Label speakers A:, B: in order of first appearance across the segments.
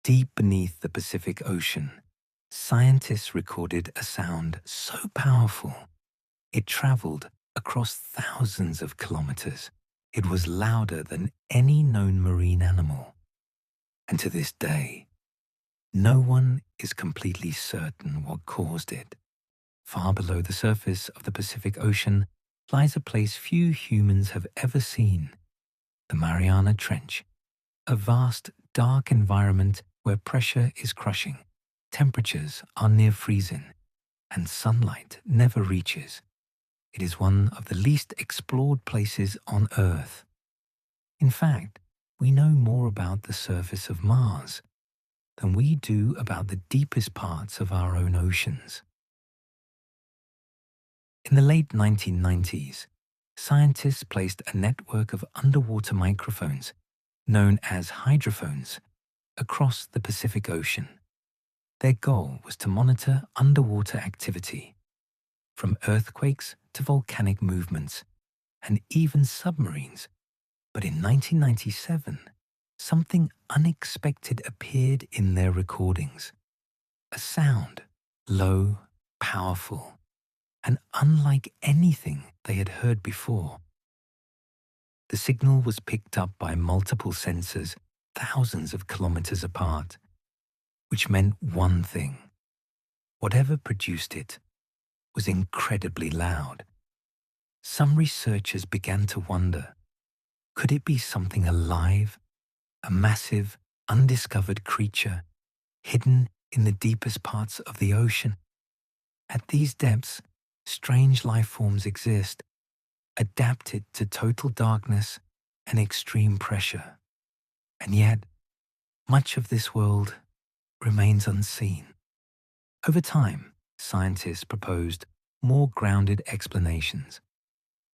A: Deep beneath the Pacific Ocean, scientists recorded a sound so powerful it traveled across thousands of kilometers. It was louder than any known marine animal. And to this day, no one is completely certain what caused it. Far below the surface of the Pacific Ocean lies a place few humans have ever seen, the Mariana Trench, a vast, dark environment where pressure is crushing, temperatures are near freezing, and sunlight never reaches. It is one of the least explored places on Earth. In fact, we know more about the surface of Mars than we do about the deepest parts of our own oceans. In the late 1990s, scientists placed a network of underwater microphones, known as hydrophones, across the Pacific Ocean. Their goal was to monitor underwater activity, from earthquakes to volcanic movements, and even submarines. But in 1997, something unexpected appeared in their recordings. A sound, low, powerful, and unlike anything they had heard before. The signal was picked up by multiple sensors thousands of kilometers apart, which meant one thing. Whatever produced it was incredibly loud. Some researchers began to wonder, could it be something alive, a massive, undiscovered creature hidden in the deepest parts of the ocean? At these depths, strange life forms exist, adapted to total darkness and extreme pressure. And yet, much of this world remains unseen. Over time, scientists proposed more grounded explanations.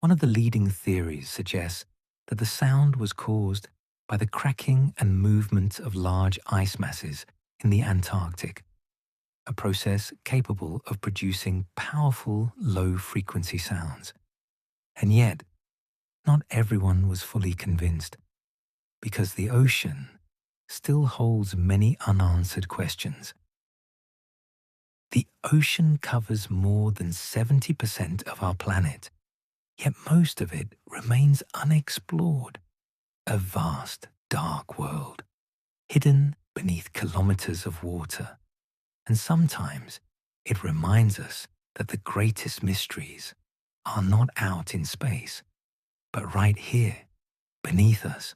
A: One of the leading theories suggests that the sound was caused by the cracking and movement of large ice masses in the Antarctic, a process capable of producing powerful low-frequency sounds. And yet, not everyone was fully convinced, because the ocean still holds many unanswered questions. The ocean covers more than 70% of our planet, yet most of it remains unexplored. A vast, dark world, hidden beneath kilometers of water. And sometimes it reminds us that the greatest mysteries are not out in space, but right here, beneath us.